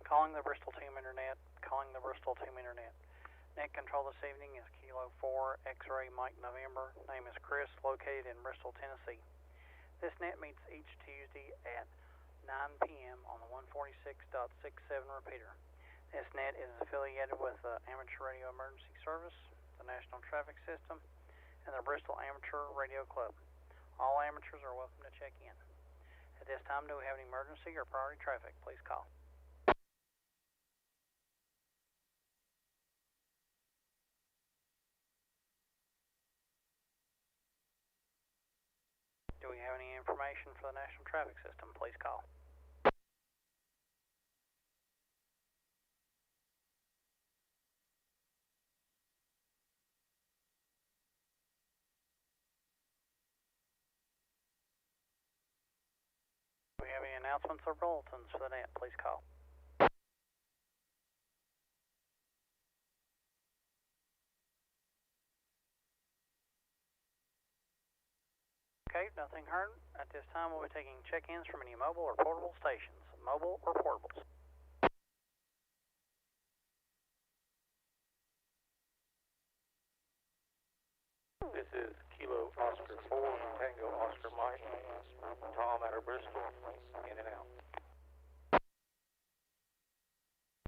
Calling the Bristol Team Internet. Calling the Bristol Team Internet. Net control this evening is Kilo 4 X-Ray Mike November. Name is Chris, located in Bristol, Tennessee. This net meets each Tuesday at 9 p.m. on the 146.67 repeater. This net is affiliated with the Amateur Radio Emergency Service, the National Traffic System, and the Bristol Amateur Radio Club. All amateurs are welcome to check in. At this time, do we have any emergency or priority traffic? Please call. Do we have any information for the National Traffic System? Please call. Do we have any announcements or bulletins for the net? Please call. Okay, nothing heard. At this time, we'll be taking check-ins from any mobile or portable stations. Mobile or portables? This is Kilo Oscar 4, Tango Oscar Mike, Tom out of Bristol, in and out.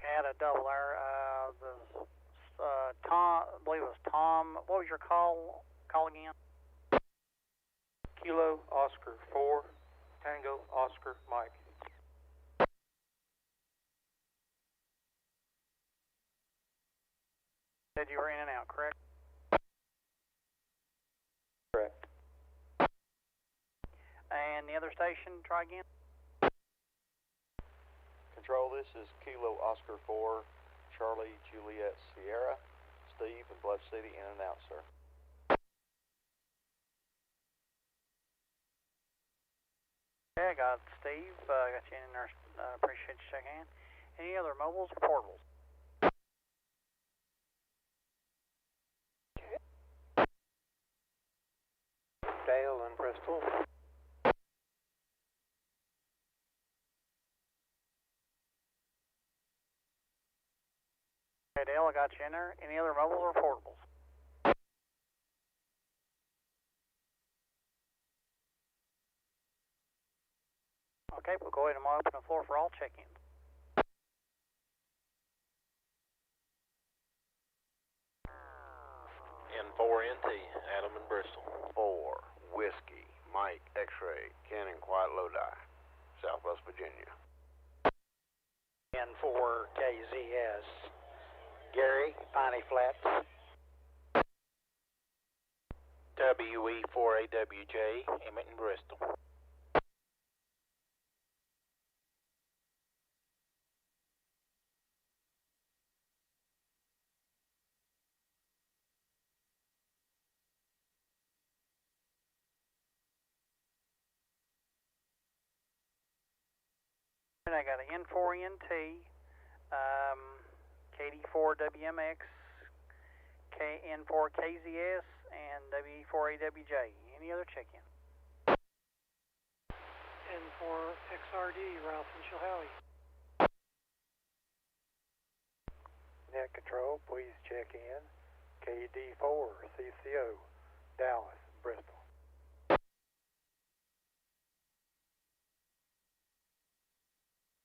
Had a double there. Tom, I believe it was Tom. What was your call again? Kilo Oscar 4, Tango Oscar Mike. Said you were in and out, correct? Correct. And the other station, try again. Control, this is Kilo Oscar 4, Charlie Juliet Sierra, Steve in Bluff City, in and out, sir. Okay, I got Steve. Got you in there. Appreciate you checking in. Any other mobiles or portables? Dale in Bristol. Okay, Dale, I got you in there. Any other mobiles or portables? Okay, we'll go ahead and open the floor for all check-ins. N4NT, Adam in Bristol. 4 Whiskey Mike X-Ray Cannon Quiet Lodi, Southwest Virginia. N4 KZS Gary, Piney Flats. WE4AWJ, Emmett in Bristol. And I got an N4NT, KD4WMX, KN4KZS, and WE4AWJ. Any other check-in? N4XRD, Ralph and Chilhowie. Net control, please check in. KD4 CCO, Dallas, Bristol.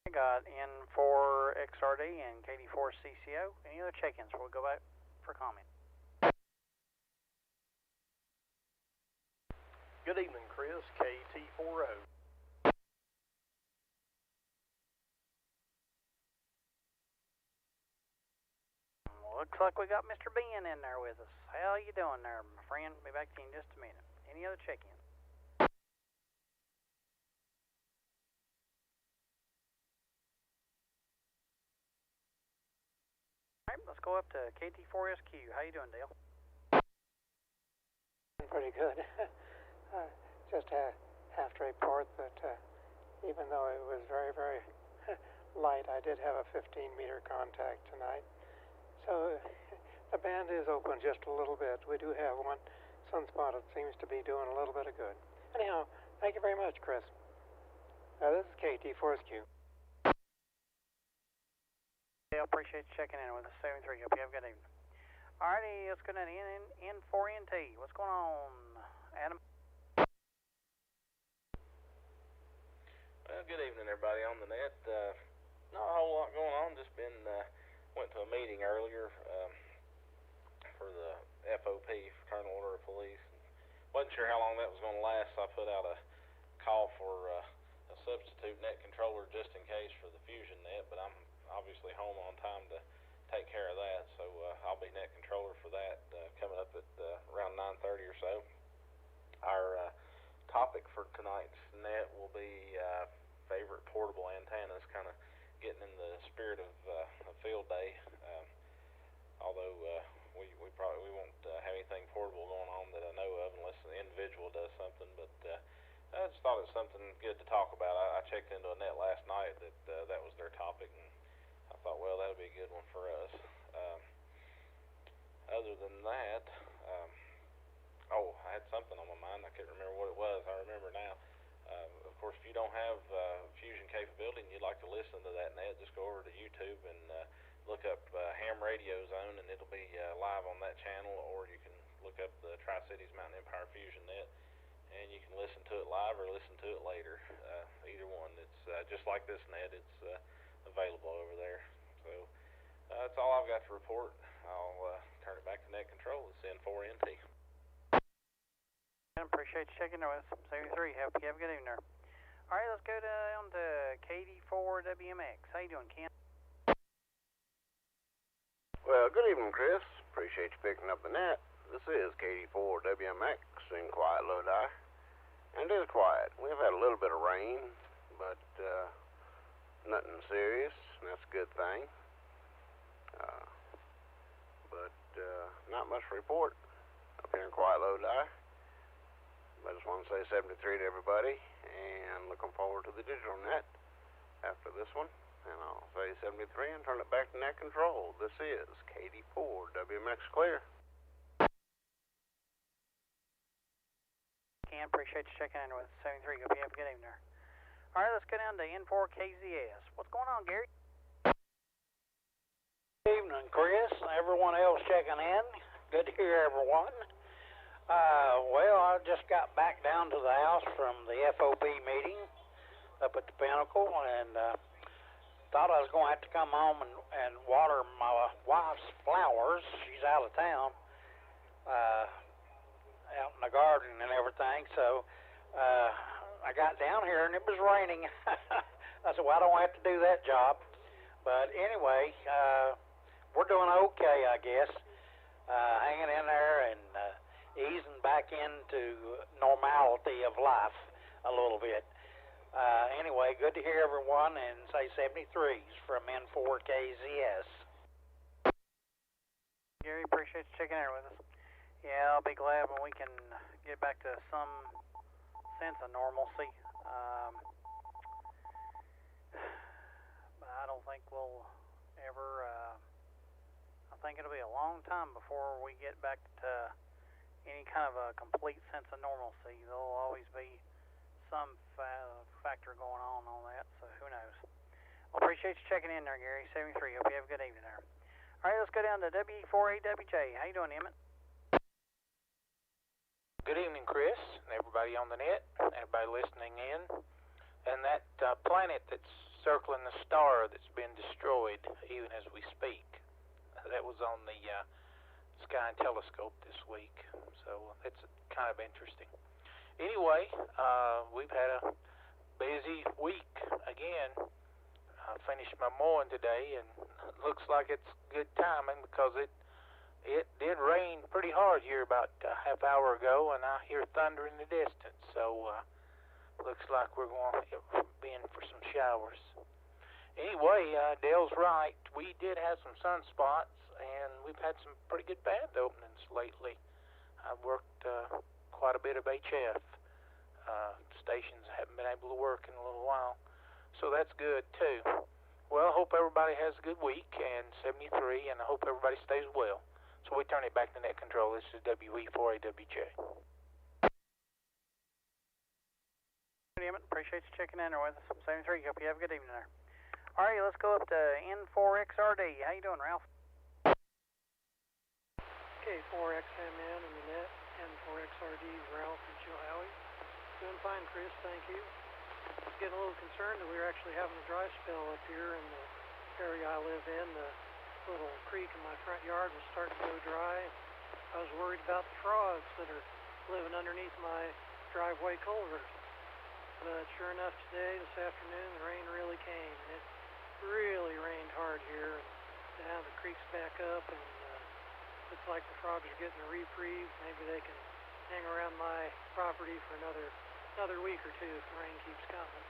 I got N4XRD and KD4CCO. Any other check-ins before we go back for comment? Good evening, Chris, KT40. Looks like we got Mr. Ben in there with us. How you doing there, my friend? Be back to you in just a minute. Any other check-ins? All right, let's go up to KT4SQ. How you doing, Dale? Pretty good. Just have to report that even though it was very, very light, I did have a 15-meter contact tonight. So the band is open just a little bit. We do have one sunspot that seems to be doing a little bit of good. Anyhow, thank you very much, Chris. This is KT4SQ. I appreciate you checking in with us, 73. Hope you have a good evening. Alrighty, let's go down to N4NT. What's going on, Adam? Well, good evening, everybody on the net. Not a whole lot going on. Just went to a meeting earlier for the FOP, Fraternal Order of Police. Wasn't sure how long that was going to last, so I put out a call for a substitute net controller just in case for the Fusion net, but I'm obviously home on time to take care of that, so I'll be net controller for that coming up at around 9:30 or so. Our topic for tonight's net will be favorite portable antennas, kind of getting in the spirit of field day, although we probably won't have anything portable going on that I know of unless the individual does something, but I just thought it was something good to talk about. I checked into a net last night that was their topic, and I thought, well, that'll be a good one for us. Other than that, I had something on my mind. I couldn't remember what it was. I remember now. Of course, if you don't have Fusion capability and you'd like to listen to that net, just go over to YouTube and look up Ham Radio Zone, and it'll be live on that channel, or you can look up the Tri-Cities Mountain Empire Fusion net, and you can listen to it live or listen to it later. Either one. It's just like this net. It's available over there. So that's all I've got to report. I'll turn it back to net control. It's N4NT. I appreciate you checking in with us, 73. Hope you have a good evening there. Alright, let's go on to KD4WMX. How you doing, Ken? Well, good evening, Chris. Appreciate you picking up the net. This is KD4WMX in quiet Lodi. And it is quiet. We've had a little bit of rain, but nothing serious, and that's a good thing. But not much to report up here in quiet Lodi. I just want to say 73 to everybody, and looking forward to the digital net after this one. And I'll say 73 and turn it back to net control. This is KD4 WMX Clear. Ken, appreciate you checking in with us, 73. Hope you have a good evening there. Alright, let's go down to N4KZS. What's going on, Gary? Good evening, Chris. Everyone else checking in. Good to hear everyone. Well, I just got back down to the house from the FOB meeting up at the Pinnacle, and thought I was going to have to come home and water my wife's flowers. She's out of town, out in the garden and everything, so I got down here and it was raining. I said, well, I don't have to do that job. But anyway, we're doing okay, I guess, hanging in there and easing back into normality of life a little bit. Anyway, good to hear everyone, and say 73s from N4KZS. Gary, appreciate you checking in with us. Yeah, I'll be glad when we can get back to some sense of normalcy. But I don't think we'll ever, I think it'll be a long time before we get back to any kind of a complete sense of normalcy. There'll always be some factor going on that, so who knows. Well, appreciate you checking in there, Gary, 73. Hope you have a good evening there. Alright, let's go down to W4AWJ. How you doing, Emmett? Good evening, Chris, and everybody on the net, everybody listening in. And that planet that's circling the star that's been destroyed even as we speak, that was on the Sky telescope this week, so it's kind of interesting. Anyway, we've had a busy week again. I finished my mowing today, and it looks like it's good timing because it did rain pretty hard here about a half hour ago, and I hear thunder in the distance, so looks like we're going to be in for some showers. Anyway, Dale's right. We did have some sunspots, and we've had some pretty good band openings lately. I've worked quite a bit of HF. Stations haven't been able to work in a little while, so that's good too. Well, I hope everybody has a good week, and 73, and I hope everybody stays well. So we turn it back to net control. This is WE4AWJ. Appreciate you checking in there with us. 73, hope you have a good evening there. Alright, let's go up to N4XRD. How you doing, Ralph? K4XMN in the net, N4XRD, Ralph and Chilhowie. Doing fine, Chris, thank you. Getting a little concerned that we were actually having a dry spell up here in the area I live in. The little creek in my front yard was starting to go dry. I was worried about the frogs that are living underneath my driveway culvert. But sure enough, today, this afternoon, the rain really came, and it really rained hard here. And now the creek's back up, and looks like the frogs are getting a reprieve. Maybe they can hang around my property for another week or two if the rain keeps coming.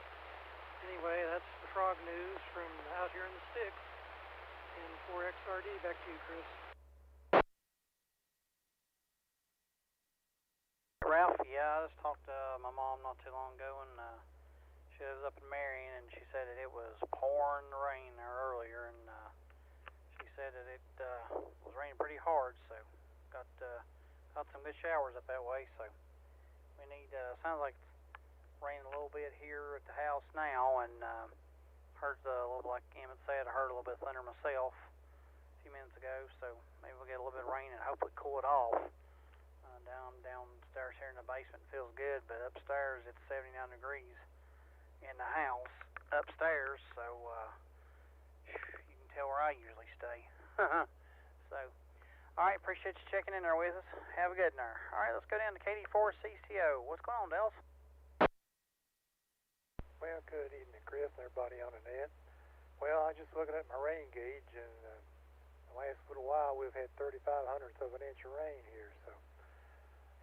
Anyway, that's the frog news from out here in the sticks. And 4XRD, back to you, Chris. Ralph, yeah, I just talked to my mom not too long ago, and she was up in Marion, and she said that it was pouring rain there earlier, and she said that it was raining pretty hard, so got some good showers up that way, so we need, sounds like it's raining a little bit here at the house now, and heard a little, like Emmett said, I heard a little bit of thunder myself a few minutes ago, so maybe we'll get a little bit of rain and hopefully cool it off. Downstairs here in the basement feels good, but upstairs it's 79 degrees in the house upstairs, so you can tell where I usually stay. So, alright, appreciate you checking in there with us. Have a good one there. Alright, let's go down to KD4 CCO. What's going on, Dallas? Well, good evening, Chris, and everybody on the net. Well, I'm just looking at my rain gauge, and the last little while we've had 35/100ths of an inch of rain here, so.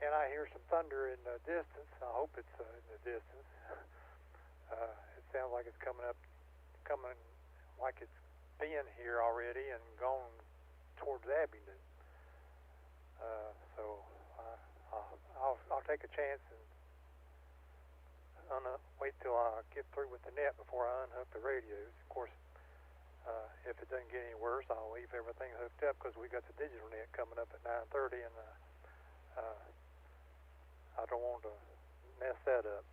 And I hear some thunder in the distance. I hope it's in the distance. It sounds like it's coming like it's been here already and gone towards Abingdon. So I'll take a chance and wait till I get through with the net before I unhook the radios. Of course, if it doesn't get any worse, I'll leave everything hooked up because we got the digital net coming up at 9:30, and I don't want to mess that up.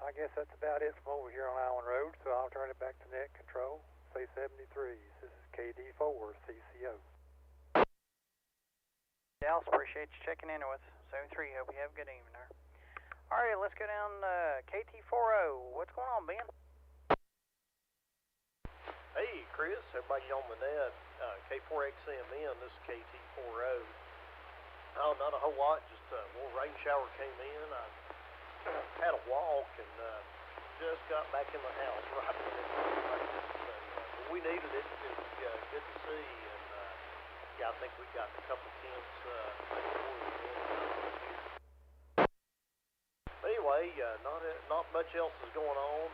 I guess that's about it from over here on Island Road, so I'll turn it back to net control. Say 73s. This is KD4 CCO. Dallas, appreciate you checking in with us. 73, hope you have a good evening there. Alright, let's go down KT40. What's going on, Ben? Hey, Chris, everybody on the net. K4XMN, this is KT40. Oh, not a whole lot, just a little rain shower came in. I had a walk and just got back in the house right when it rained. So, we needed it. It was good to see, and yeah, I think we got a couple tenths before the end. But anyway, not much else is going on.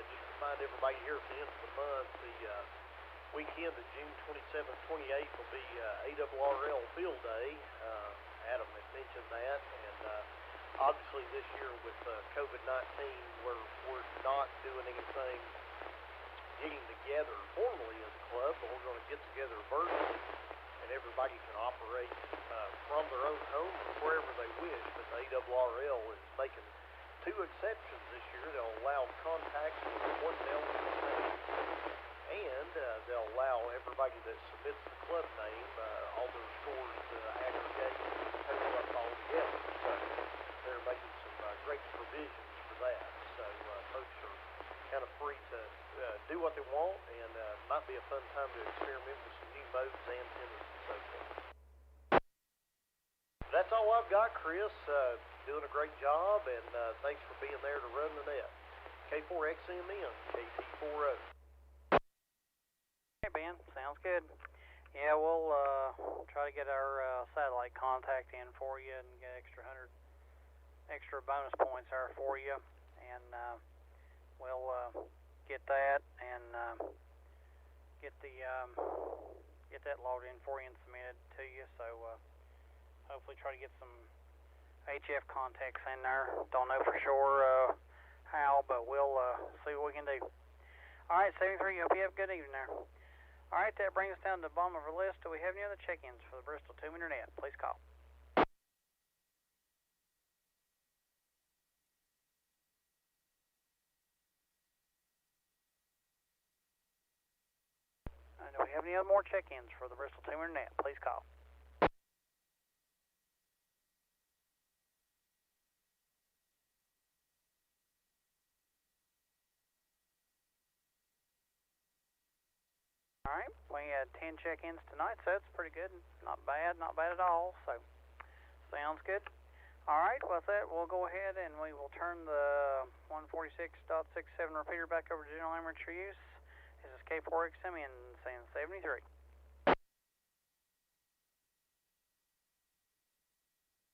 Just to remind everybody here at the end of the month, the weekend of June 27th, 28th will be ARRL Field Day. Adam had mentioned that, and obviously this year with COVID-19, we're not doing anything getting together formally as a club, but we're going to get together virtually, and everybody can operate from their own home or wherever they wish. But the ARRL is making two exceptions this year. They'll allow contacts with one delegate, and they'll allow everybody that submits the club name, all their scores aggregate and total up all together. So they're making some great provisions for that. So folks are kind of free to do what they want, and might be a fun time to experiment with some new modes, antennas, and so forth. That's all I've got, Chris. Doing a great job, and thanks for being there to run the net. K4XMN, KT40. Hey, Ben, sounds good. Yeah, we'll try to get our satellite contact in for you and get extra bonus points there for you, and we'll get that and get that logged in for you and submitted to you. So hopefully try to get some HF contacts in there. Don't know for sure how, but we'll see what we can do. All right, 73, hope you have a good evening there. All right, that brings us down to the bottom of our list. Do we have any other check-ins for the Bristol 2-meter net? Please call. have any other more check-ins for the Bristol 2-meter net, please call. All right, we had 10 check-ins tonight, so that's pretty good. Not bad at all. So, sounds good. All right, with that, we'll go ahead and we will turn the 146.67 repeater back over to general amateur use. This is K4XM in San 73.